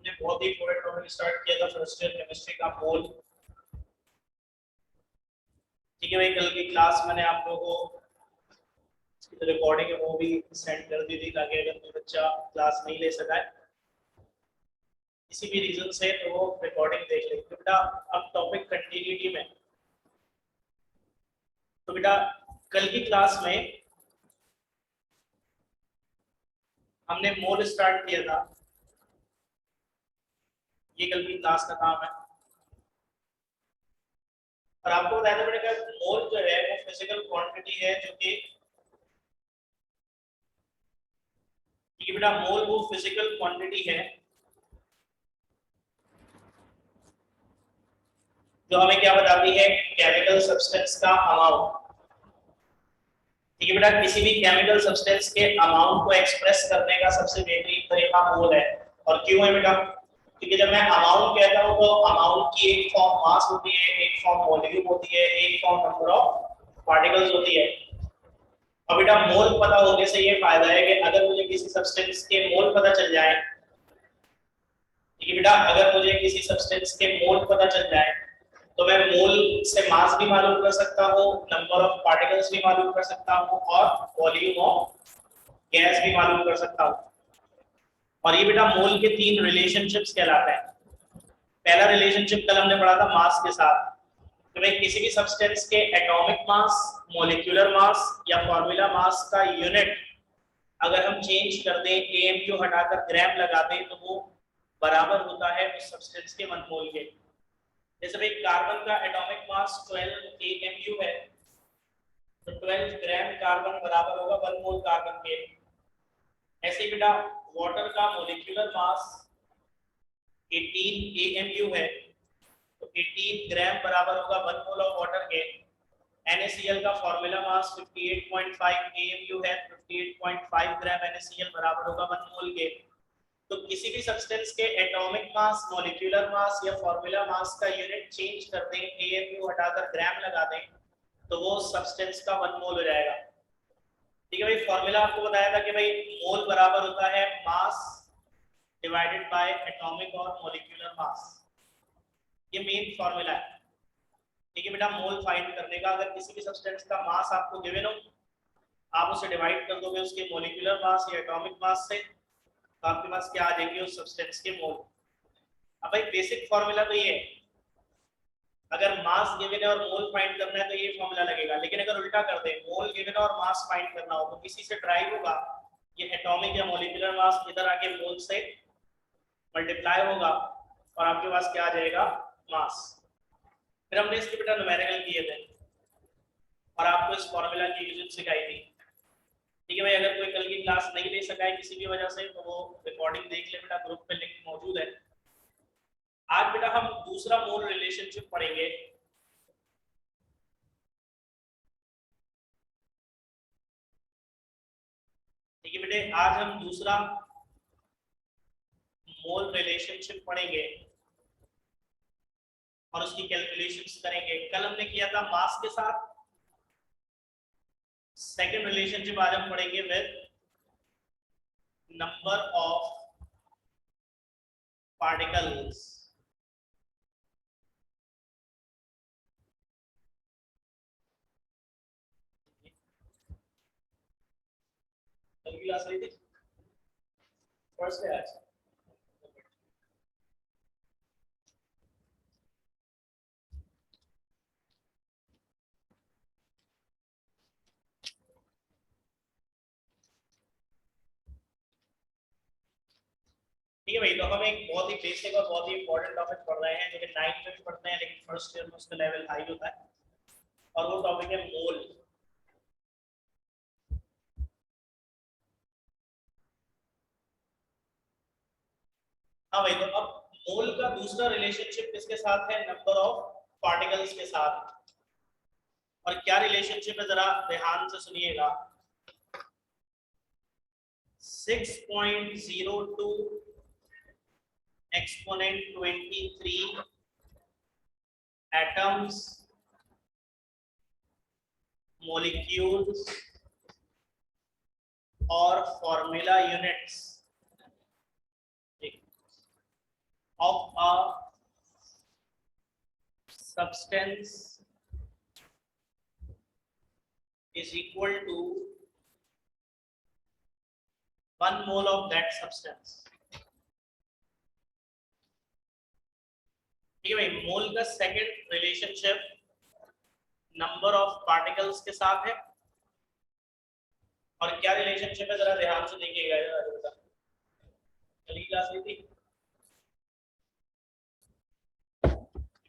हमने बहुत ही important topic start किया था फर्स्ट ईयर केमिस्ट्री का मोल। ठीक है भाई, कल की क्लास मैंने आप लोगों को जो रिकॉर्डिंग है वो भी सेंड कर दी थी, ताकि अगर कोई बच्चा क्लास नहीं ले सका है किसी भी रीजन से तो वो रिकॉर्डिंग देख ले। तो बेटा अब टॉपिक कंटिन्यूटी में, तो बेटा कल की क्लास में हमने मोल स्टार्ट किया था, ये कल की क्लास का काम है। और आपको बताया था बेटा मोल जो है वो फिजिकल क्वांटिटी है, जो कि ठीक है बेटा, मोल वो फिजिकल क्वांटिटी है जो हमें क्या बताती है, केमिकल सब्सटेंस का अमाउंट। ठीक है बेटा, किसी भी केमिकल सब्सटेंस के अमाउंट को एक्सप्रेस करने का सबसे बेहतरीन तरीका मोल है। और क्यों है बेटा? क्योंकि जब मैं अमाउंट कहता हूं तो अमाउंट की एक फॉर्म मास होती है, एक फॉर्म वॉल्यूम होती है, एक फॉर्म नंबर ऑफ पार्टिकल्स होती है। और बेटा मोल पता होने से ये फायदा है कि अगर मुझे किसी सब्सटेंस के मोल पता चल जाए, ठीक है बेटा, अगर मुझे किसी सब्सटेंस के मोल पता चल जाए तो मैं मोल से मास भी मालूम कर सकता हूँ, नंबर ऑफ पार्टिकल्स भी मालूम कर सकता हूँ और वॉल्यूम ऑफ गैस भी मालूम कर सकता हूँ। और ये बेटा मोल के तीन रिलेशनशिप्स कहलाते हैं। पहला रिलेशनशिप कल हमने पढ़ा था मास के साथ, तो मैं किसी भी सब्सटेंस के एटॉमिक मास, मॉलिक्यूलर मास या फॉर्मूला मास का यूनिट अगर हम चेंज कर दें, एएमयू हटाकर ग्राम लगा दें, तो वो बराबर होता है उस सब्सटेंस के 1 मोल के। जैसे भाई कार्बन का एटॉमिक मास 12 एएमयू है, तो 12 ग्राम कार्बन बराबर होगा 1 मोल कार्बन के। ऐसे बेटा वाटर का मॉलिक्यूलर मास 18 एएमयू है, तो 18 ग्राम बराबर होगा 1 मोल ऑफ वाटर के। NaCl का फार्मूला मास 58.5 एएमयू है, 58.5 ग्राम NaCl बराबर होगा 1 मोल के। तो किसी भी सब्सटेंस के एटॉमिक मास, मॉलिक्यूलर मास या फार्मूला मास का यूनिट चेंज कर दें, एएमयू हटाकर ग्राम लगा दें, तो वो सब्सटेंस का 1 मोल हो जाएगा। ठीक है भाई, फार्मूला आपको बताया था कि भाई मोल बराबर होता है मास डिवाइडेड बाय एटॉमिक और मॉलिक्यूलर मास, ये मेन फार्मूला है। ठीक है बेटा, मोल फाइंड करने का, अगर किसी भी सब्सटेंस का मास आपको गिवन हो, आप उसे डिवाइड कर दोगे उसके मॉलिक्यूलर मास या एटॉमिक मास से, तो आपके पास क्या आ जाएंगे उस सब्सटेंस के मोल। अब भाई बेसिक फार्मूला तो ये है, अगर मास गिवन है और मोल फाइंड करना है तो ये फार्मूला लगेगा। लेकिन अगर उल्टा कर दे, मोल गिवन है और मास फाइंड करना हो, तो किसी से ड्राइव होगा, ये एटॉमिक या मॉलिक्यूलर मास इधर आके मोल से मल्टीप्लाई होगा और आपके पास क्या आ जाएगा, मास। फिर हमने इसके बेटा न्यूमेरिकल किए थे और आपको इस फार्मूला की यूजेज सिखाई थी। ठीक है भाई, अगर कोई कल की क्लास नहीं ले सका है किसी भी वजह से, तो वो रिकॉर्डिंग देख ले बेटा, ग्रुप पे लिंक मौजूद है। आज बेटा हम दूसरा मोल रिलेशनशिप पढ़ेंगे। ठीक है बेटे, आज हम दूसरा मोल रिलेशनशिप पढ़ेंगे और उसकी कैलकुलेशंस करेंगे। कल हमने किया था मास के साथ। सेकंड रिलेशनशिप आज हम पढ़ेंगे विद नंबर ऑफ पार्टिकल्स। कल की क्लास रही थी फर्स्ट है आज। ठीक है भाई, तो हम एक बहुत ही बेसिक और बहुत ही इंपॉर्टेंट टॉपिक पढ़ रहे हैं, जो कि 9th में पढ़ते हैं, लेकिन फर्स्ट ईयर में उसका लेवल हाई होता है, और वो टॉपिक है मोल। हाँ भाई, तो अब मोल का दूसरा रिलेशनशिप किसके साथ है, नंबर ऑफ पार्टिकल्स के साथ। और क्या रिलेशनशिप है जरा ध्यान से सुनिएगा। 6.02 exponent 23 atoms, molecules और formula units. Of a substance is equal to 1 mole of that substance. ठीक है भाई, मोल का second relationship number of particles के साथ है, और क्या रिलेशनशिप है जरा ध्यान से देखिएगा। चलिए क्लास ली थी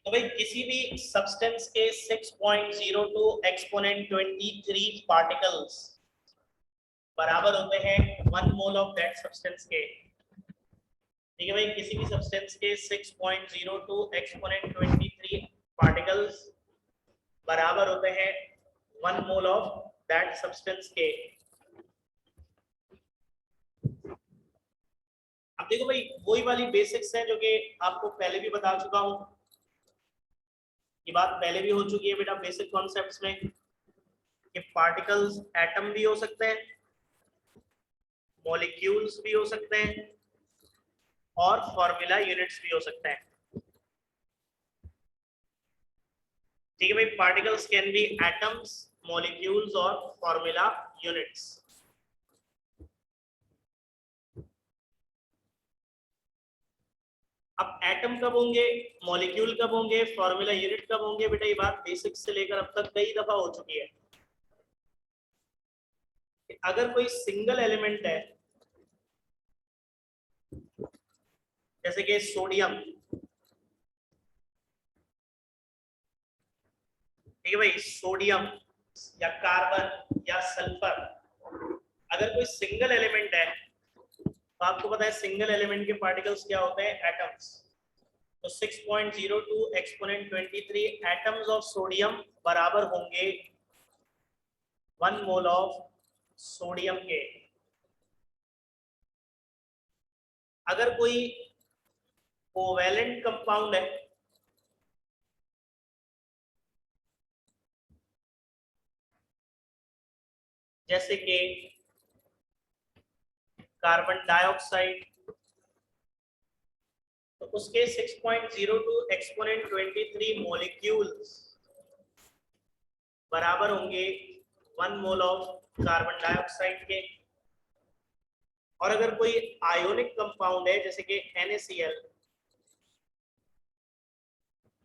तो भाई किसी भी सब्सटेंस के 6.02 एक्सपोनेंट 23 पार्टिकल्स बराबर होते हैं 1 मोल ऑफ दैट सब्सटेंस के। ठीक है भाई, किसी भी सब्सटेंस के 6.02 एक्सपोनेंट 23 पार्टिकल्स बराबर होते हैं 1 मोल ऑफ दैट सब्सटेंस के। अब देखो भाई, वही वाली बेसिक्स है जो कि आपको पहले भी बता चुका हूं, ये बात पहले भी हो चुकी है बेटा बेसिक कॉन्सेप्ट्स में, कि पार्टिकल्स एटम भी हो सकते हैं, मॉलिक्यूल्स भी हो सकते हैं, और फॉर्मूला यूनिट्स भी हो सकते हैं। ठीक है भाई, particles can be atoms, molecules और फॉर्मूला यूनिट्स। अब एटम कब होंगे, मॉलिक्यूल कब होंगे, फॉर्मूला यूनिट कब होंगे, बेटा ये बात बेसिक से लेकर अब तक कई दफा हो चुकी है। अगर कोई सिंगल एलिमेंट है, जैसे कि सोडियम, ठीक है भाई, सोडियम या कार्बन या सल्फर, अगर कोई सिंगल एलिमेंट है तो आपको पता है सिंगल एलिमेंट के पार्टिकल्स क्या होते हैं, एटम्स। तो 6.02 एक्सपोनेंट 23 एटम्स ऑफ सोडियम बराबर होंगे 1 मोल ऑफ सोडियम के। अगर कोई कोवैलेंट कंपाउंड है, जैसे कि कार्बन डाइऑक्साइड, तो उसके 6.02 एक्सपोनेंट 23 मॉलिक्यूल्स बराबर होंगे 1 मोल ऑफ कार्बन डाइऑक्साइड के। और अगर कोई आयोनिक कंपाउंड है जैसे कि NaCl,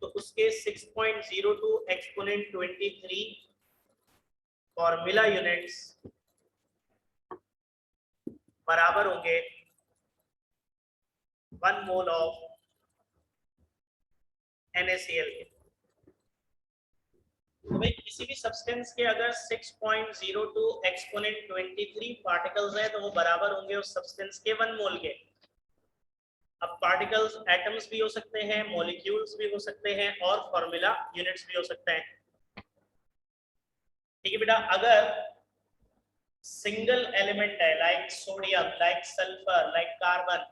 तो उसके 6.02 एक्सपोनेंट 23 फॉर्मूला यूनिट्स बराबर होंगे 1 मोल ऑफ NaCl के। तो भाई किसी भी सब्सटेंस के अगर 6.02 एक्सपोनेंट 23 पार्टिकल्स हैं तो वो बराबर होंगे उस सब्सटेंस के 1 मोल के। अब पार्टिकल्स एटम्स भी हो सकते हैं, मॉलिक्यूल्स भी हो सकते हैं, और फॉर्मूला यूनिट्स भी हो सकते हैं। ठीक है बेटा, अगर सिंगल एलिमेंट है like sodium, like sulphur, like carbon,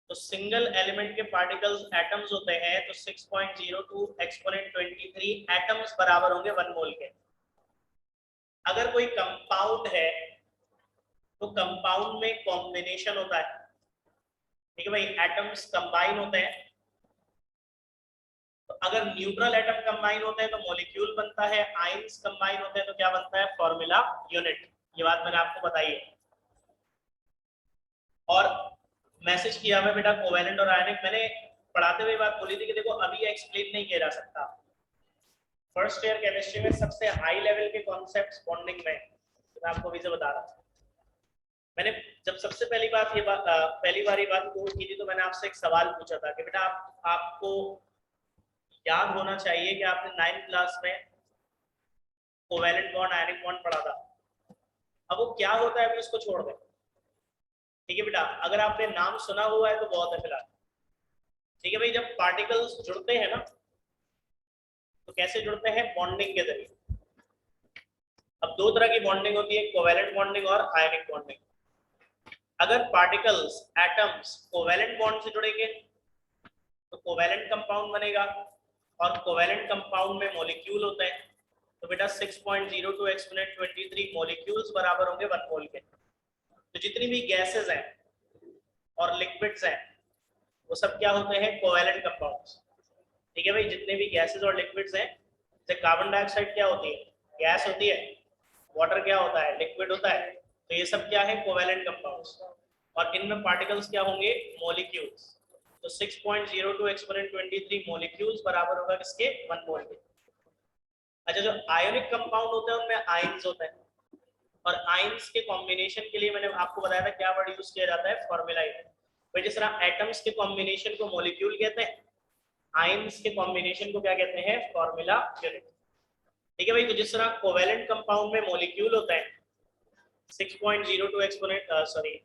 तो सिंगल एलिमेंट के पार्टिकल्स एटम्स होते हैं, तो 6.02 एक्सपोनेंट 23 एटम्स बराबर होंगे 1 मोल के। अगर कोई कंपाउंड है तो कंपाउंड में कॉम्बिनेशन होता है, ठीक है भाई, एटम्स कंबाइन होते हैं। तो अगर न्यूट्रल एटम कंबाइन होते हैं तो मॉलिक्यूल बनता है, आयंस कंबाइन होते हैं तो क्या बनता है, फॉर्मूला यूनिट। ये बात मैंने आपको बताई है। और मैसेज किया हुआ बेटा कोवेलेंट और आयनिक, मैंने पढ़ाते हुए बात बोली थी कि देखो अभी एक्सप्लेन नहीं किया जा सकता। फर्स्ट ईयर केमिस्ट्री में सबसे हाई लेवल के कॉन्सेप्ट्स बॉन्डिंग में, तो मैं आपको अभी से बता रहा था। मैंने जब सबसे पहली बार ये बात नोट की थी तो मैंने आपसे एक सवाल पूछा था कि बेटा आपको याद होना चाहिए कि आपने 9th क्लास में कोवेलेंट बॉन्ड, आयनिक बॉन्ड पढ़ा था। अब वो क्या होता है अभी उसको छोड़ दें, ठीक है बेटा। अगर आपने नाम सुना हुआ है तो बहुत है फिलहाल। ठीक है भाई, जब पार्टिकल्स जुड़ते हैं ना तो कैसे जुड़ते हैं, बॉन्डिंग के जरिए। अब दो तरह की बॉन्डिंग होती है, कोवेलेंट बॉन्डिंग और आयनिक बॉन्डिंग। अगर पार्टिकल्स, एटम्स कोवेलेंट बॉन्ड से जुड़ेंगे तो कोवेलेंट कंपाउंड बनेगा, और कोवेलेंट कंपाउंड में मॉलिक्यूल होते हैं। तो बेटा 6.02 एक्सपोनेंट 23 मॉलिक्यूल्स बराबर होंगे 1 मोल के। तो जितनी भी गैसेस हैं और लिक्विड्स हैं वो सब क्या होते हैं, कोवैलेंट कंपाउंड्स। ठीक है भाई, जितने भी गैसेस और लिक्विड्स हैं, जैसे कार्बन डाइऑक्साइड क्या होती है, गैस होती है, वाटर क्या होता है, लिक्विड होता है, तो ये सब क्या है, कोवैलेंट कंपाउंड्स। और इनमें पार्टिकल्स क्या होंगे, मॉलिक्यूल्स। तो 6.02 एक्सपोनेंट 23 मॉलिक्यूल्स बराबर होगा किसके, 1 मोल के। अच्छा, जो आयोनिक कंपाउंड होते हैं उनमें आयंस होते हैं, और आयंस के कॉम्बिनेशन के लिए मैंने आपको बताया था क्या वर्ड यूज किया जाता है, फॉर्मूला। भाई जिस तरह एटम्स के कॉम्बिनेशन को मॉलिक्यूल कहते हैं, आयंस के कॉम्बिनेशन को क्या कहते हैं, फॉर्मूला यूनिट। ठीक है भाई, तो जिस तरह कोवैलेंट कंपाउंड में मॉलिक्यूल होता है 6.02 एक्सपोनेंट सॉरी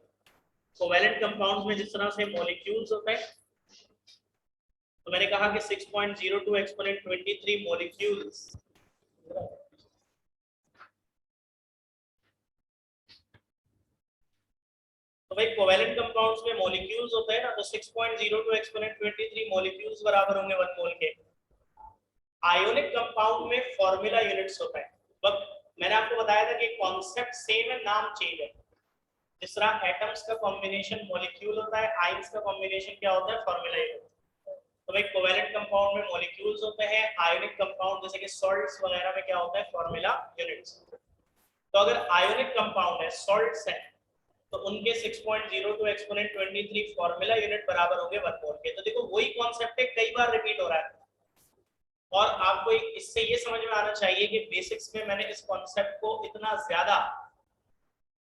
कोवैलेंट कंपाउंड्स में जिस तरह से मॉलिक्यूल्स होते हैं, तो मैंने कहा कि 6.02 एक्सपोनेंट 23 मॉलिक्यूल्स। तो भाई कोवैलेंट कंपाउंड्स में मॉलिक्यूल्स होते हैं ना, तो 6.02 एक्सपोनेंट 23 मॉलिक्यूल्स बराबर होंगे 1 मोल के। आयोनिक कंपाउंड में फॉर्मूला यूनिट्स होता है, बट मैंने आपको बताया था कि कॉन्सेप्ट सेम है, नाम चेंज है। जिस तरह एटम्स का कॉम्बिनेशन मॉलिक्यूल होता है, आयंस का कॉम्बिनेशन क्या होता है, फॉर्मूला यूनिट। तो भाई कोवैलेंट कंपाउंड में मॉलिक्यूल्स होते हैं, आयोनिक कंपाउंड जैसे कि सॉल्ट्स वगैरह में क्या होता है, फॉर्मूला यूनिट्स। तो अगर आयोनिक कंपाउंड है, सॉल्ट्स है, तो उनके 6.02 एक्सपोनेंट 23 फॉर्मूला यूनिट बराबर होंगे 1 मोल के। तो देखो वही कॉन्सेप्ट है, कई बार रिपीट हो रहा है, और आपको इससे ये समझ में आना चाहिए कि बेसिक्स में मैंने इस कॉन्सेप्ट को इतना ज्यादा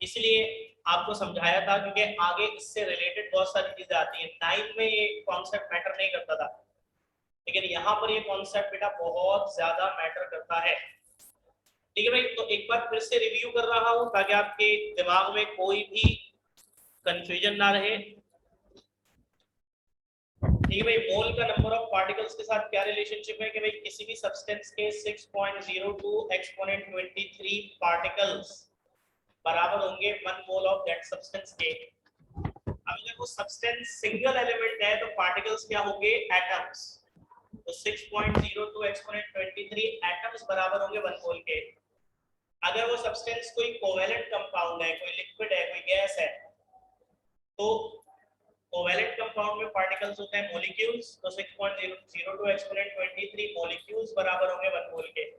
इसलिए आपको समझाया था क्योंकि आगे इससे रिलेटेड बहुत सारी चीजें आती है। 9 में ये कॉन्सेप्ट मैटर नहीं करता था, लेकिन यहाँ पर ये कॉन्सेप्ट बेटा बहुत ज्यादा मैटर करता है। ठीक है भाई, तो एक बार फिर से रिव्यू कर रहा हूँ ताकि आपके दिमाग में कोई भी कंफ्यूजन ना रहे। ठीक है भाई, मोल का नंबर ऑफ पार्टिकल्स के साथ क्या रिलेशनशिप है कि भाई किसी भी सब्सटेंस के 6.02 एक्सपोनेंट 23 पार्टिकल्स बराबर होंगे 1 मोल ऑफ दैट सब्सटेंस के। अब अगर वो सब्सटेंस सिंगल एलिमेंट है तो पार्टिकल्स क्या होंगे, एटम्स। तो 6.02 एक्सपोनेंट 23 एटम्स बराबर होंगे 1 मोल के। अगर वो सब्सटेंस कोई कोवैलेंट कंपाउंड है, कोई लिक्विड है, कोई गैस है, तो कोवैलेंट कंपाउंड में पार्टिकल्स होते हैं मॉलिक्यूल्स। तो 6.02 एक्सपोनेंट 23 मॉलिक्यूल्स बराबर होंगे 1 मोल के।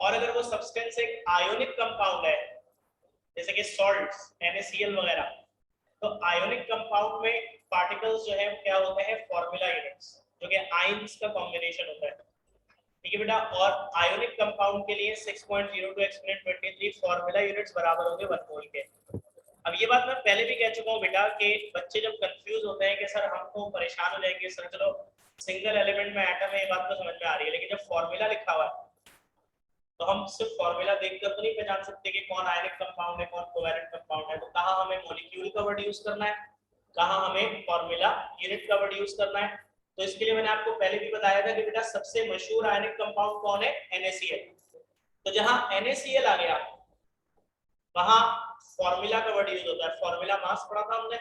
और अगर वो सब्सटेंस एक आयोनिक कंपाउंड है जैसे कि सॉल्ट्स, NaCl वगैरह, तो आयोनिक कंपाउंड में पार्टिकल्स जो है क्या होते हैं, फॉर्मूला यूनिट्स, जो कि आयंस का कॉम्बिनेशन होता है। ठीक है बेटा, और आयोनिक कंपाउंड के लिए 6.02 एक्सपोनेंट 23 फॉर्मूला यूनिट्स बराबर होंगे 1 मोल के। अब ये बात मैं पहले भी कह चुका हूँ बेटा कि बच्चे जब कंफ्यूज होते हैं कि सर हम तो परेशान हो जाएंगे, सर चलो सिंगल एलिमेंट में एटम है, ये बात तो समझ में आ रही है, लेकिन जब फॉर्मूला लिखा हुआ है तो हम सिर्फ फॉर्मूला देखकर तो नहीं पहचान सकते कि कौन आयनिक कंपाउंड है, कौन कोवैलेंट कंपाउंड है। तो कहाँ हमें मॉलिक्यूल का वर्ड यूज करना है, कहाँ हमें फॉर्मूला यूनिट का वर्ड यूज करना है। तो इसके लिए मैंने आपको पहले भी बताया था कि बेटा सबसे मशहूर आयनिक कंपाउंड कौन है, NaCl। तो जहां NaCl आ गया वहां फॉर्मूला का वर्ड यूज होता है, फॉर्मूला मास पढ़ा था हमने,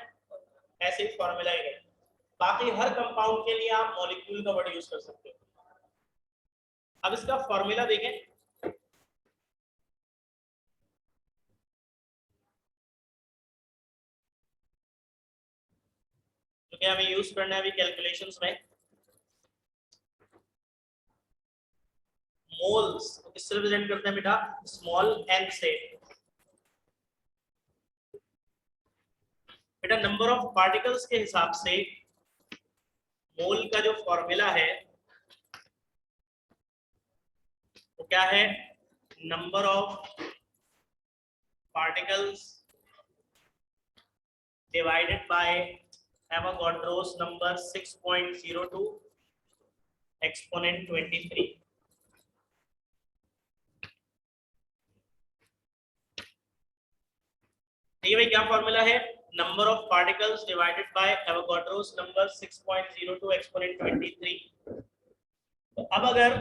ऐसे ही फॉर्मूला ही है। बाकी हर कंपाउंड के लिए आप मॉलिक्यूल का वर्ड यूज कर सकते हो। अब इसका फॉर्मूला देखें, तो क्या हमें यूज करना है अभी कैलकुलेशंस में, मोल्स तो किससे रिप्रेजेंट करते हैं बेटा, स्मॉल n से। बेटा नंबर ऑफ पार्टिकल्स के हिसाब से मोल का जो फॉर्मूला है वो क्या है, number of particles divided by Avogadro's number 6.02 exponent 23। ठीक है भाई, क्या फॉर्मूला है, number of particles divided by Avogadro's number 6.02 exponent 23। तो अब अगर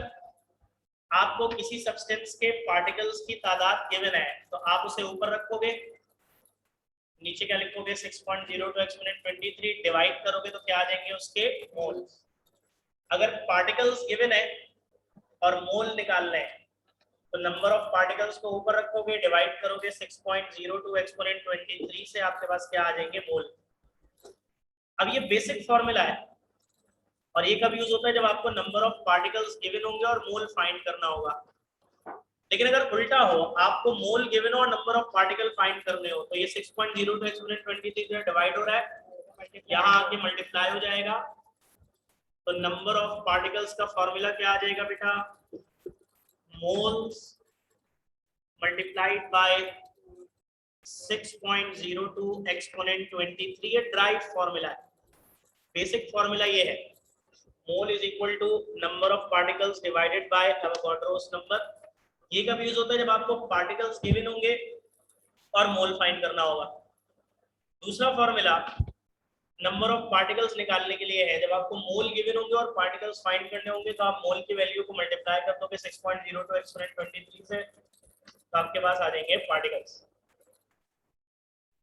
आपको किसी सब्सटेंस के पार्टिकल्स की तादाद गिवन है तो आप उसे ऊपर रखोगे, नीचे क्या लिखोगे, 6.02 एक्सपोनेंट 23 डिवाइड करोगे तो क्या आ जाएंगे उसके मोल्स। अगर पार्टिकल्स गिवन है और मोल निकालना है तो नंबर ऑफ पार्टिकल्स को ऊपर रखोगे, डिवाइड करोगे 6.02 एक्सपोनेंट 23 से, आपके पास क्या आ जाएंगे, मोल। अब ये बेसिक फॉर्मूला है और ये कब यूज होता है, जब आपको नंबर ऑफ पार्टिकल्स गिवन होंगे और मोल फाइंड करना होगा। लेकिन अगर उल्टा हो, आपको मोल गिवन हो और नंबर ऑफ पार्टिकल फाइंड करने हो, तो ये 6.02 एक्सपोनेंट 23 से डिवाइड हो रहा है, यहाँ आके मल्टीप्लाई हो जाएगा। तो नंबर ऑफ पार्टिकल्स का फॉर्मूला क्या आ जाएगा बेटा, मोल्स मल्टीप्लाइड बाय 6.02 एक्सपोनेंट 23, ये ड्राइव फॉर्मूला है। बेसिक फॉर्मूला ये है, mole is equal to number of particles divided by Avogadro's number. ये कब यूज होता है, जब आपको पार्टिकल्स गिवन होंगे और मोल फाइंड करना होगा। दूसरा फॉर्मूला नंबर ऑफ पार्टिकल्स निकालने के लिए है, जब आपको मोल गिवन होंगे और पार्टिकल्स फाइंड करने होंगे, तो आप मोल की वैल्यू को मल्टीप्लाई कर दोगे 6.02 एक्सपोनेंट 23 से, तो आपके पास आ जाएंगे पार्टिकल्स।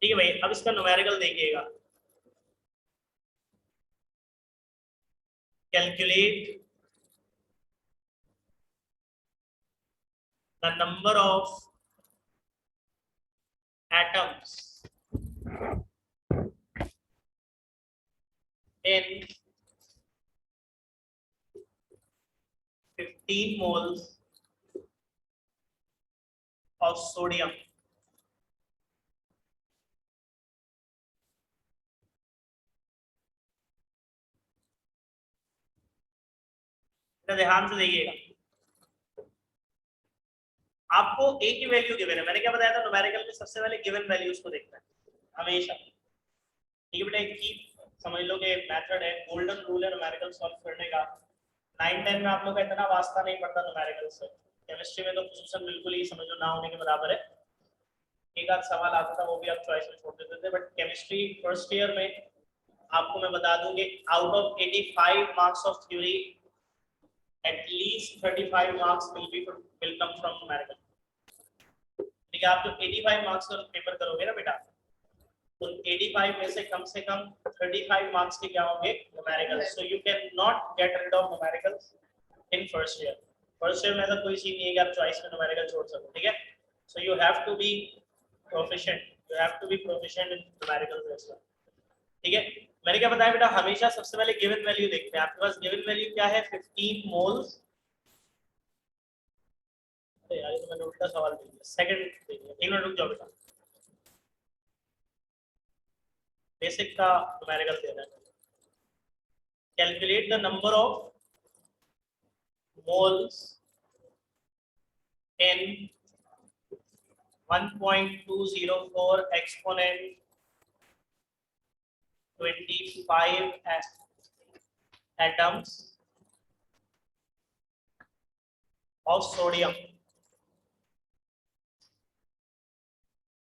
ठीक है भाई, अब इसका न्यूमेरिकल देखिएगा, calculate the number of atoms in 15 moles of sodium ध्यान से देखिएगा, आपको ए की वैल्यू गिवन है। मैंने क्या बताया था, न्यूमेरिकल में सबसे पहले गिवन वैल्यूज को देखना है हमेशा। ठीक है बेटा, एक की समझ लो कि मेथड है, गोल्डन रूल है न्यूमेरिकल सॉल्व करने का। 9-10 में आप लोग का इतना वास्ता नहीं पड़ता न्यूमेरिकल से, केमिस्ट्री में तो खुसूसन बिल्कुल ही समझ लो ना होने के बराबर है। एक आध सवाल आता था, वो भी आप चॉइस में छोड़ देते थे, बट केमिस्ट्री फर्स्ट ईयर में आपको मैं बता दूं कि out of 85 marks of theory, at least 35 marks will come from numerical। ठीक है, आप जो 85 मार्क्स का पेपर करोगे ना बेटा, तो 85 में से कम 35 मार्क्स के क्या होंगे, numerical. So you can not get rid of numericals in first year. First year में ऐसा कोई चीज नहीं है कि आप चॉइस में न्यूमेरिकल छोड़ सको। ठीक है, so you have to be proficient, you have to be proficient in numericals as well. ठीक है, मैंने क्या बताया बेटा, हमेशा सबसे पहले गिवन वैल्यू देखते हैं। आपके पास गिवन वैल्यू क्या है, 15 मोल्स। यार ये तो मैंने उल्टा सवाल दे दिया, सेकंड दे दिया, एक मिनट रुक जाओ बेटा, बेसिक का न्यूमेरिकल दे रहा है। Calculate the number of moles in 1.204 exponent 25 atoms of sodium.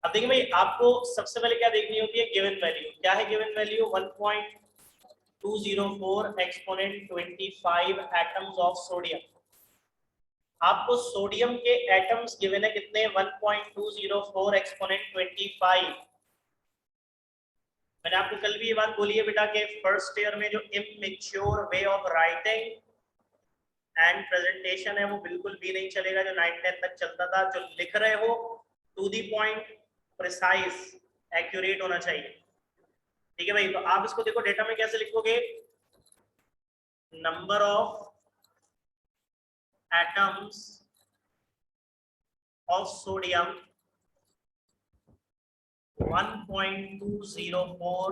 अब देखिए भाई, आपको सबसे पहले क्या देखनी होती है, गिवन वैल्यू। क्या है given value, 1.204 exponent 25 atoms of sodium. आपको सोडियम के एटम्स गिवन है कितने, 1.204 एक्सपोनेंट 25। मैंने आपको कल भी ये बात बोली है बेटा कि फर्स्ट ईयर में जो immature way of writing and presentation है वो बिल्कुल भी नहीं चलेगा, जो 9-10 तक चलता था। जो लिख रहे हो to the point, precise, accurate होना चाहिए। ठीक है भाई, तो आप इसको देखो डेटा में कैसे लिखोगे, number of atoms of sodium 1.204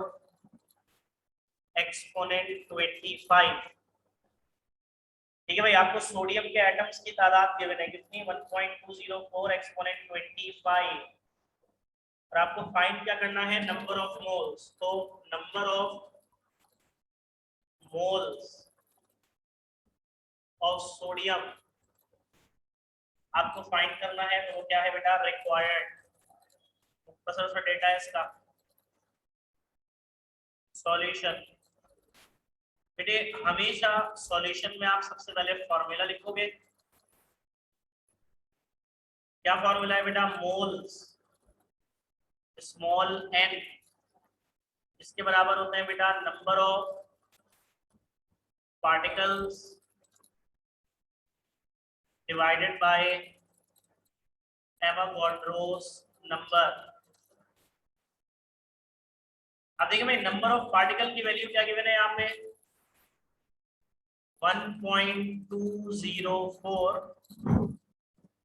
exponent 25। ठीक है भाई, आपको सोडियम के एटम्स की तादाद गिवन है कितनी, 1.204 एक्सपोनेंट 25, और आपको फाइंड क्या करना है, नंबर ऑफ मोल्स। तो number of moles of sodium आपको फाइंड करना है, तो वो क्या है बेटा, रिक्वायर्ड। मुख्तसर सा डेटा है इसका, सॉल्यूशन। बेटे हमेशा सॉल्यूशन में आप सबसे पहले फॉर्मूला लिखोगे। क्या फॉर्मूला है बेटा, मोल्स स्मॉल n, इसके बराबर होता है बेटा number of particles divided by Avogadro's number. अब देखिए भाई नंबर ऑफ पार्टिकल की वैल्यू क्या गिवन है यहाँ पे 1.204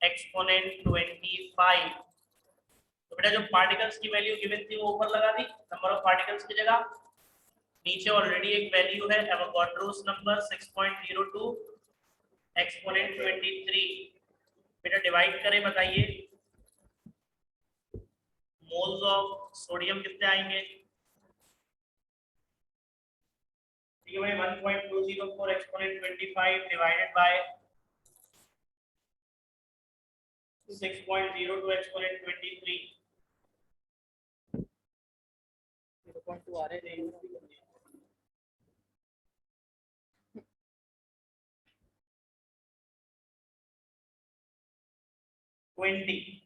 एक्सपोनेंट 25। तो बेटा जो पार्टिकल्स की वैल्यू गिवन थी वो ऊपर लगा दी नंबर ऑफ पार्टिकल्स की जगह, नीचे ऑलरेडी एक वैल्यू है एवोगाड्रोस नंबर 6.02 एक्सपोनेंट 23। बेटा डिवाइड करें, बताइए मोल्स ऑफ सोडियम कितने आएंगे। ठीक है भाई 1.204 एक्सपोनेंट 25 डिवाइडेड बाय 6.02 एक्सपोनेंट 23 0.2 आ रहे हैं 20।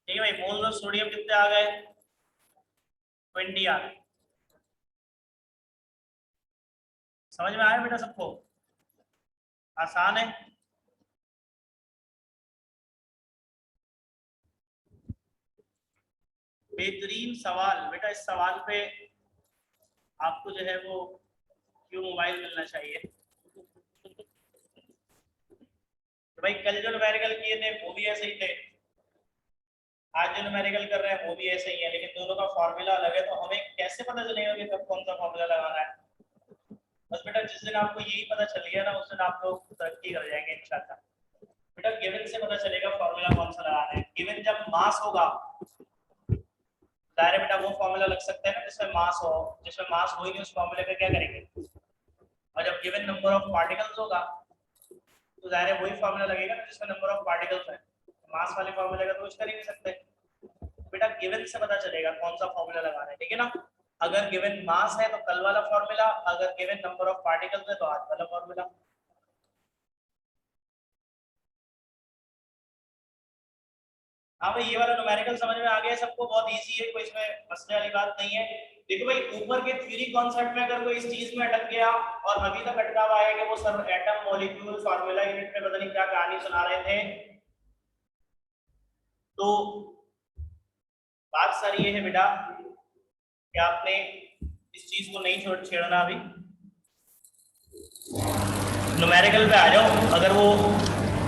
ठीक है भाई मोल्स ऑफ सोडियम कितने आ गए 20 आ गए। समझ में आया बेटा सबको, आसान है। बेहतरीन सवाल बेटा, इस सवाल पे आपको जो है वो क्यों मोबाइल मिलना चाहिए। तो भाई कल जो न्यूमेरिकल किए थे वो भी ऐसे ही थे, आज जो न्यूमेरिकल कर रहे हैं वो भी ऐसे ही है, लेकिन दोनों का फॉर्मूला अलग है। तो हमें कैसे पता चलेगा कि कब कौन सा फॉर्मूला लगाना है। बस बेटा जिस दिन आपको यही पता चल गया ना उस दिन आप लोग तरक्की कर जाएंगे इंशाल्लाह। बेटा गिवन से पता चलेगा फॉर्मूला कौन सा लगाना है। गिवन जब मास होगा दायरे बेटा वो फॉर्मूला लग सकता है ना जिसमें मास हो, जिसमें मास होगी उस फॉर्मूले का क्या करेंगे। और जब गिवन नंबर ऑफ पार्टिकल्स होगा तो दायरे वही फॉर्मूला लगेगा ना जिसमें नंबर ऑफ पार्टिकल्स है। मास वाले फॉर्मूले का तो कुछ कर ही नहीं सकते। बेटा गिवन से पता चलेगा कौन सा फॉर्मूला लगाना है, ठीक है ना। अगर गिवन मास है तो कल वाला फॉर्मूला, अगर गिवन नंबर ऑफ पार्टिकल्स है तो आज वाला फॉर्मूला। हाँ भाई ये वाला न्यूमेरिकल समझ में आ गया सबको, बहुत इजी है, कोई इसमें मसले वाली बात नहीं है। देखो भाई ऊपर के थ्योरी कॉन्सेप्ट में अगर कोई इस चीज में अटक गया और अभी तक अटका हुआ है कि वो सब एटम मॉलिक्यूल फार्मूला यूनिट में पता नहीं क्या कहानी सुना रहे थे, तो बात सारी ये है बेटा कि आपने इस चीज को नहीं छोड़ छेड़ना। अभी न्यूमेरिकल पे आ जाओ। अगर वो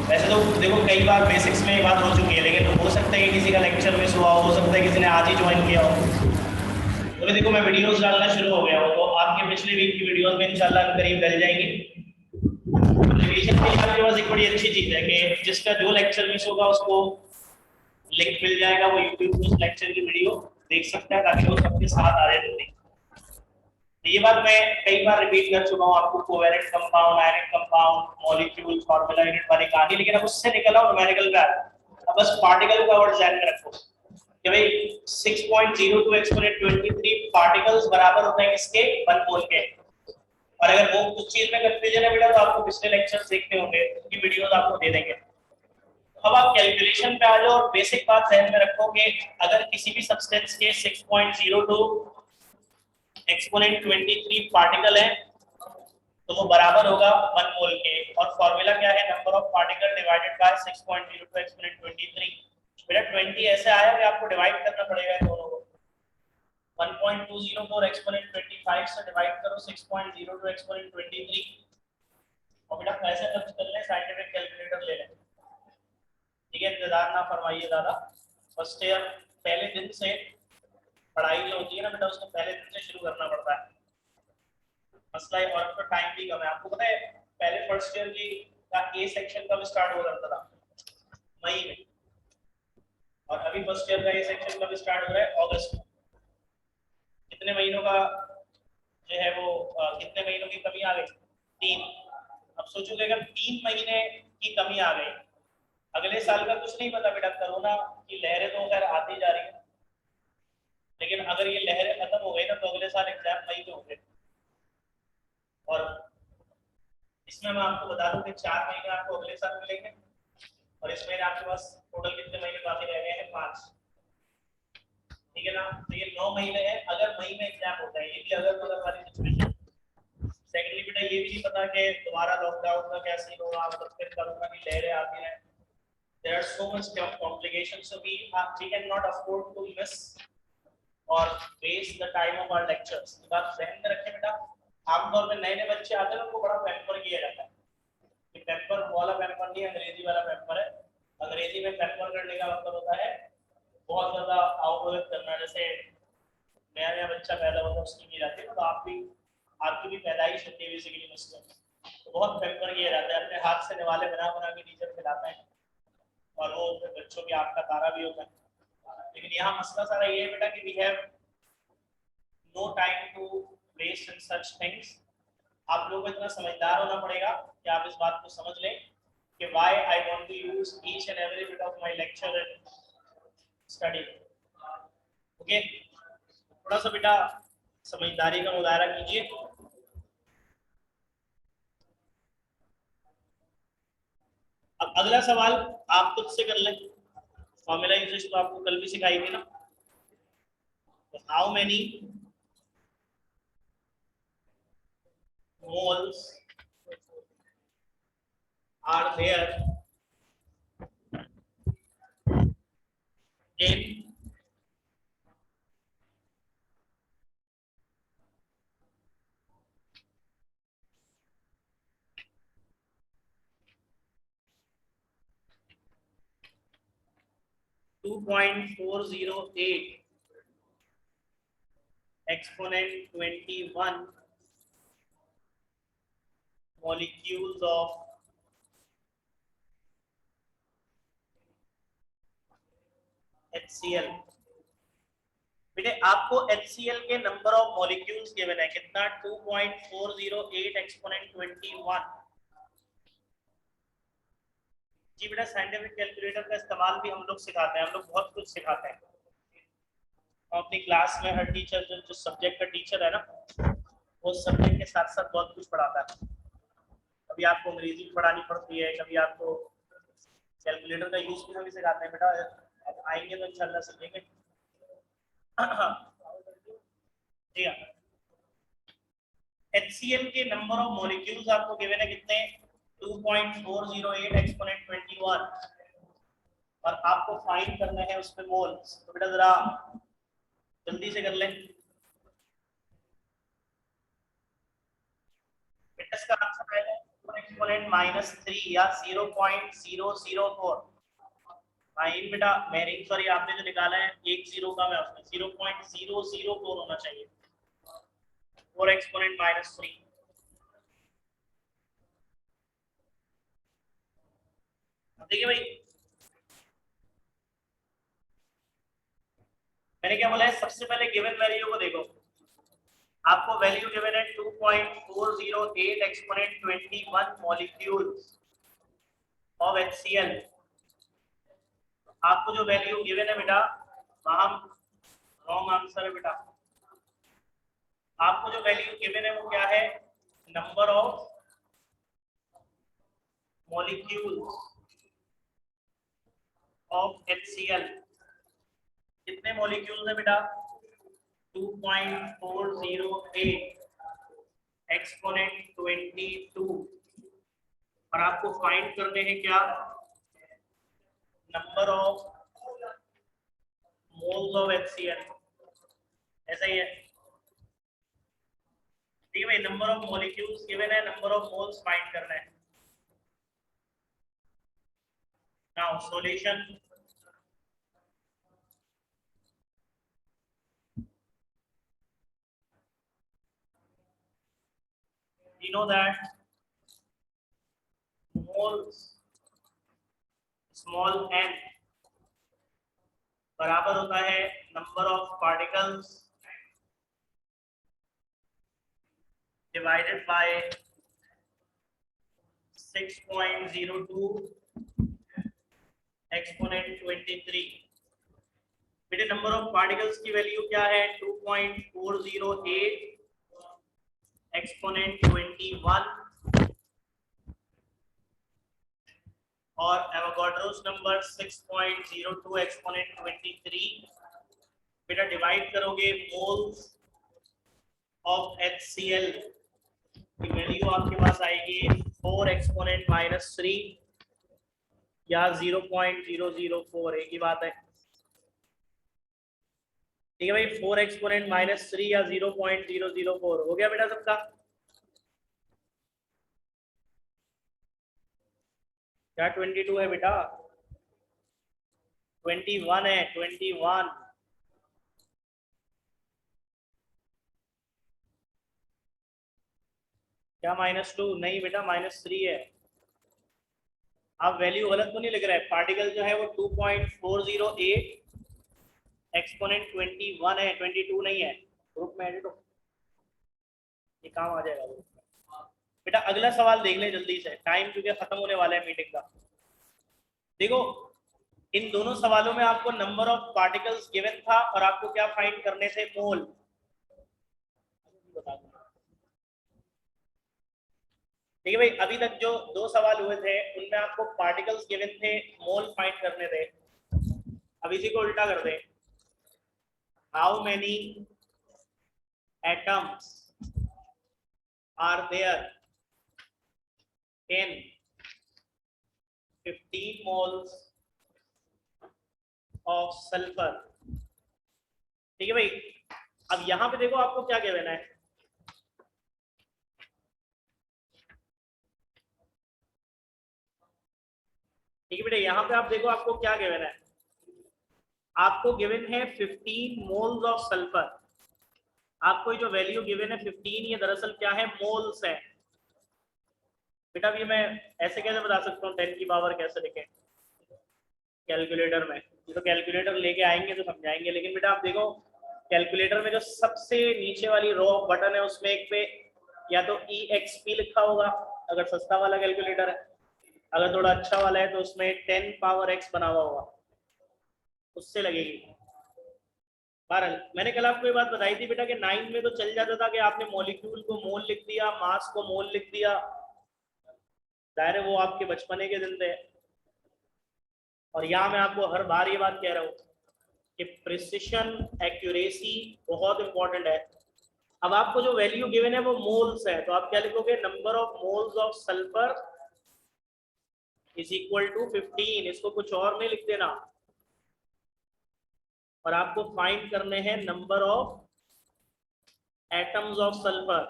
वैसे तो देखो कई बार बेसिक्स में ये बात हो चुकी है, लेकिन हो सकता है कि किसी का लेक्चर मिस हुआ हो सकता है किसी ने आज ही ज्वाइन किया हो। तो देखो मैं वीडियोस डालना शुरू हो गया हूँ, तो आपके पिछले वीक की वीडियोस में इंशाल्लाह करीब डल जाएंगी। रिवीजन के लिए आपके पास एक बड़ी अच्छी चीज है कि जिसका जो लेक्चर मिस होगा उसको लिंक मिल जाएगा, वो यूट्यूब पे उस लेक्चर की वीडियो देख सकता है ताकि वो सबके साथ आ जाए जल्दी। ये बात मैं कई बार रिपीट कर चुका हूँ आपको, covalent compound, ionic compound, molecule, formula unit वाली कहानी, लेकिन अब उससे निकल आओ न्यूमेरिकल पे। अब बस पार्टिकल का वर्ड ध्यान में रखो कि भाई 6.02 एक्सपोनेंट 23 पार्टिकल्स बराबर होता है किसके 1 मोल के। और अगर वो कुछ चीज में कंफ्यूजन है बेटा तो आपको पिछले लेक्चर्स देखने होंगे, उनकी वीडियोस आपको दे देंगे। अब आप कैलकुलेशन पे आ जाओ और बेसिक बात ध्यान में रखो कि अगर किसी भी सब्सटेंस के 6.02 एक्सपोनेंट 23 पार्टिकल है तो वो बराबर होगा 1 मोल के। और फॉर्मूला क्या है, number of particle divided by 6.02 exponent 23। बेटा 20 ऐसे आया कि आपको डिवाइड करना पड़ेगा इन दोनों को। 1.204 एक्सपोनेंट 25 से डिवाइड करो 6.02 एक्सपोनेंट 23। और बेटा पैसे खर्च कर ले, साइंटिफिक कैलकुलेटर ले लें, ठीक है। इंतजार ना फरमाइए ज़्यादा। फर्स्ट ईयर पहले दिन से पढ़ाई जो होती है ना बेटा उसको पहले दिन से शुरू करना पड़ता है। मसला है और तो टाइम भी कम है। आपको पता है पहले फर्स्ट ईयर की का ए सेक्शन कब स्टार्ट हो जाता था, मई में। और अभी फर्स्ट ईयर का ए सेक्शन कब स्टार्ट हो रहा है, अगस्त में। कितने महीनों का जो है वो कितने महीनों की कमी आ गई, 3। अब सोचोगे अगर 3 महीने की कमी आ गई, अगले साल का कुछ नहीं पता बेटा, कोरोना की लहरें तो खैर आती जा रही है, लेकिन अगर ये लहरें खत्म हो गई ना तो अगले साल एग्जाम मई में होंगे। और इसमें मैं आपको बता दूं कि 4 महीने आपको अगले साल मिलेंगे और इसमें आपके पास टोटल कितने महीने बाकी रह गए हैं, 5, ठीक है ना। तो ये 9 महीने हैं अगर मई में एग्जाम होता है, ये भी अगर मगर वाली सिचुएशन। सेकेंडली बेटा ये भी नहीं पता कि दोबारा लॉकडाउन का क्या सीन होगा, मतलब फिर कोरोना की लहरें आती हैं, there are so much complications, so we cannot afford to miss or waste the time of our lectures. ये बात ध्यान में रखें बेटा, आमतौर पे नए नए बच्चे आते हैं उनको बड़ा पैम्पर किया जाता है कि पैम्पर वाला पैम्पर नहीं, अंग्रेजी वाला पैम्पर है। अंग्रेजी में पैम्पर करने का मतलब होता है बहुत ज्यादा अवगत करना। जैसे नया नया बच्चा पैदा होता है उसकी की जाती है, तो आपकी भी पैदाइश होती है बेसिकली मुस्लिम, तो बहुत पैम्पर किया जाता है, अपने हाथ से निवाले बना बना के टीचर खिलाते हैं और वो फिर बच्चों की आँख का तारा भी होता है। लेकिन यहाँ मसला सारा ये है बेटा कि we have no time to waste in such things. आप लोगों को इतना समझदार होना पड़ेगा कि आप इस बात को समझ लें कि why I want to use each and every bit of my lecture and study. Okay, थोड़ा सा बेटा समझदारी का मुजाहरा कीजिए। अब अगला सवाल आप खुद से कर लें। फॉर्मूला यूजेज तो आपको कल भी सिखाई थी ना। तो how many moles are there in 2.408 exponent 21 molecules of HCl। बेटे आपको HCl के नंबर ऑफ मॉलिक्यूल्स गिवन है कितना, 2.408 एक्सपोनेंट 21। जी बेटा साइंटिफिक कैलकुलेटर का इस्तेमाल भी हम लोग सिखाते हैं, हम लोग बहुत कुछ सिखाते हैं अपनी क्लास में। हर टीचर जो सब्जेक्ट का टीचर है ना, वो सब्जेक्ट के साथ साथ बहुत कुछ पढ़ाता है। कभी आपको अंग्रेजी पढ़ानी पड़ती है, कभी आपको कैलकुलेटर का यूज भी हम सिखाते हैं बेटा। अब आएंगे तो इंशाल्लाह सीखेंगे। ठीक है, HCl के नंबर ऑफ मॉलिक्यूल्स आपको गिवन है कितने, 2.408 एक्सपोनेंट 21, और आपको फाइंड करना है उसमें मोल्स। तो बेटा जरा जल्दी से कर लें। बेटा इसका आंसर आएगा एक्सपोनेंट -3 या 0.004। फाइन बेटा मेरी सॉरी आपने जो निकाला है एक जीरो का है, उसमें 0.004 होना चाहिए, 4 एक्सपोनेंट -3। देखिए भाई मैंने क्या बोला है, सबसे पहले गिवन वैल्यू को देखो। आपको वैल्यू गिवन है 2.408 एक्सपोनेंट 21 मॉलिक्यूल्स ऑफ HCl। आपको जो वैल्यू गिवन है बेटा वहां रॉन्ग आंसर है बेटा। आपको जो वैल्यू गिवन है वो क्या है, number of molecules of HCl। कितने मॉलिक्यूल्स है बेटा, 2.408 एक्सपोनेंट 22, और आपको फाइंड करने हैं क्या, number of moles of HCl। ऐसा ही है, ठीक है भाई। नंबर ऑफ मॉलिक्यूल्स गिवन है, नंबर ऑफ मोल्स फाइंड करना है। Now solution, we know that moles small n बराबर होता है number of particles divided by 6.02 exponent 23। बेटे नंबर ऑफ पार्टिकल्स की वैल्यू क्या है, 2.408 एक्सपोनेंट 21, और एवोगाड्रोस नंबर 6.02 एक्सपोनेंट 23। बेटा डिवाइड करोगे मोल्स ऑफ HCl की वैल्यू आपके पास आएगी 4 एक्सपोनेंट -3, या 0.004, एक ही बात है। ठीक है भाई, 4 एक्सपोनेंट -3 या 0.004 हो गया बेटा सबका। क्या 22 है बेटा? 21 है, 21। क्या -2? नहीं बेटा, -3 है। आप वैल्यू गलत तो नहीं लिख रहे? पार्टिकल जो है वो 2.408 एक्सपोनेंट 21 है, 22 नहीं है। ग्रुप में एडिट हो, ये काम आ जाएगा ग्रुप में। बेटा अगला सवाल देख ले जल्दी से, टाइम क्योंकि खत्म होने वाला है मीटिंग का। देखो, इन दोनों सवालों में आपको नंबर ऑफ पार्टिकल्स गिवन था और आपको क्या फाइंड करने थे? मोल। बता दूं। ठीक है भाई, अभी तक जो दो सवाल हुए थे उनमें आपको पार्टिकल्स गिवन थे, मोल फाइंड करने थे। अब इसी को उल्टा कर दे। How many atoms are there in 15 moles of sulphur? ठीक है भाई, अब यहां पे देखो आपको क्या गिवन है। ठीक है बेटा, यहाँ पे आप देखो आपको क्या गिवन है। आपको गिवन है 15 मोल्स ऑफ सल्फर। आपको जो वैल्यू गिवन है 15, ये दरअसल क्या है? मोल्स है। बेटा ये मैं ऐसे कैसे बता सकता हूँ 10 की पावर कैसे लिखें कैलकुलेटर में? ये तो कैलकुलेटर लेके आएंगे तो समझाएंगे, लेकिन बेटा आप देखो कैलकुलेटर में जो सबसे नीचे वाली रो बटन है उसमें एक पे या तो EXP लिखा होगा अगर सस्ता वाला कैलकुलेटर है, अगर थोड़ा अच्छा वाला है तो उसमें 10 पावर x बना हुआ होगा, उससे लगेगी। बहरहाल मैंने कल आपको ये बात बताई थी बेटा कि 9 में तो चल जाता था कि आपने मॉलिक्यूल को मोल लिख दिया, मास को मोल लिख दिया, जाहिर है वो आपके बचपने के दिन थे। और यहाँ मैं आपको हर बार ये बात कह रहा हूँ कि प्रिसिशन, एक्यूरेसी बहुत इंपॉर्टेंट है। अब आपको जो वैल्यू गिवन है वो मोल्स है, तो आप क्या लिखोगे? Number of moles of sulphur is equal to 15। इसको कुछ और नहीं लिख देना। और आपको फाइंड करने हैं number of atoms of sulphur.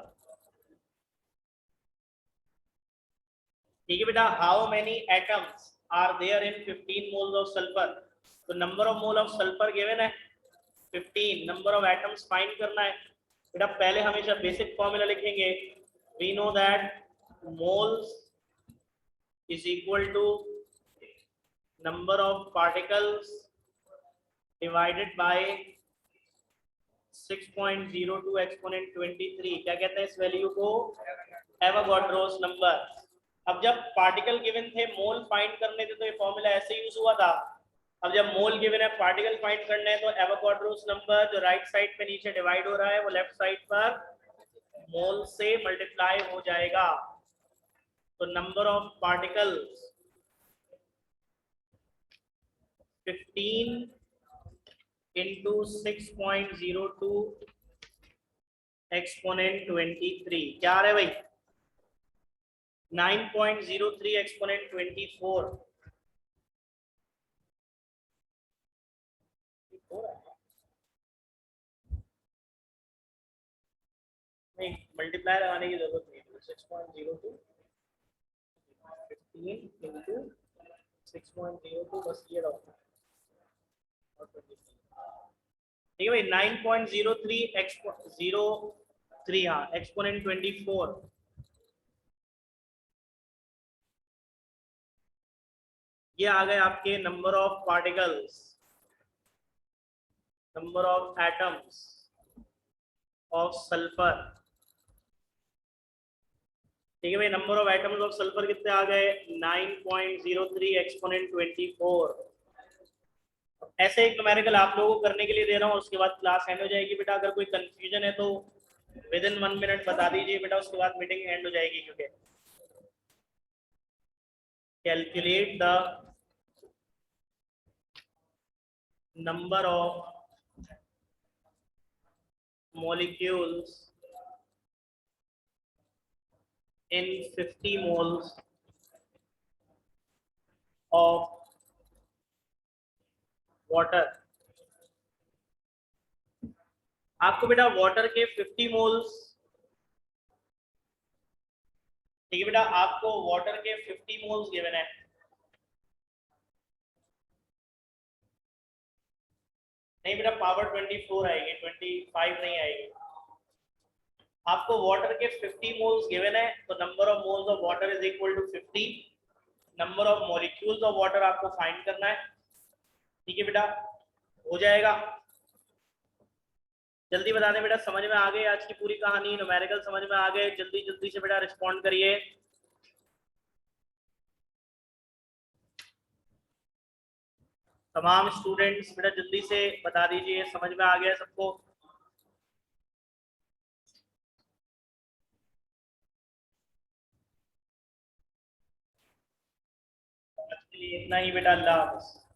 ठीक है बेटा, how many atoms are there in 15 moles of sulphur? तो number of mole of sulphur given है 15, नंबर ऑफ एटम्स फाइंड करना है। बेटा पहले हमेशा बेसिक फॉर्मूला लिखेंगे। We know that moles is equal to number of particles divided by 6.02 exponent 23। क्या कहते हैं इस वैल्यू को? Avogadro's number. अब जब पार्टिकल गिवन थे, मोल फाइंड करने थे, तो ये फॉर्मूला ऐसे यूज हुआ था। अब जब मोल गिवन है, पार्टिकल फाइंड करना है, तो एवोगाड्रोस नंबर जो राइट साइड पे नीचे डिवाइड हो रहा है वो लेफ्ट साइड पर मोल से मल्टीप्लाई हो जाएगा। तो number of particles 15 into 6.02 exponent 23 क्या आ रहा है भाई? 9.03 एक्सपोनेंट 24। नहीं, मल्टीप्लाई लगाने की जरूरत नहीं है। 6.02 15 into 6.02 बस ये रहो। ठीक है भाई, 9.03 एक्सपो 03, हाँ, एक्सपोनेंट 24। ये आ गए आपके number of particles, number of atoms of sulphur. ठीक है भाई, number of atoms of sulphur कितने आ गए? 9.03 एक्सपोनेंट 24। ऐसे एक न्यूमेरिकल आप लोगों को करने के लिए दे रहा हूँ, उसके बाद क्लास एंड हो जाएगी। बेटा अगर कोई कंफ्यूजन है तो विद इन 1 मिनट बता दीजिए बेटा, उसके बाद मीटिंग एंड हो जाएगी। क्योंकि calculate the number of molecules in 50 moles of water. आपको बेटा वाटर के 50 मोल्स, ठीक है बेटा, आपको वाटर के 50 मोल्स गिवन है। नहीं बेटा पावर 24 आएगी, 25 नहीं आएगी। आपको वाटर के 50 मोल्स गिवन है, तो number of moles of water is equal to 50। Number of molecules of water आपको फाइंड करना है, ठीक है बेटा, हो जाएगा। जल्दी बता दें बेटा, समझ में आ गई आज की पूरी कहानी, न्यूमेरिकल समझ में आ गए? जल्दी जल्दी से बेटा रिस्पॉन्ड करिए। तमाम स्टूडेंट्स बेटा जल्दी से बता दीजिए, समझ में आ गया सबको? आज के लिए इतना ही बेटा, अल्लाह हाफ़िज़।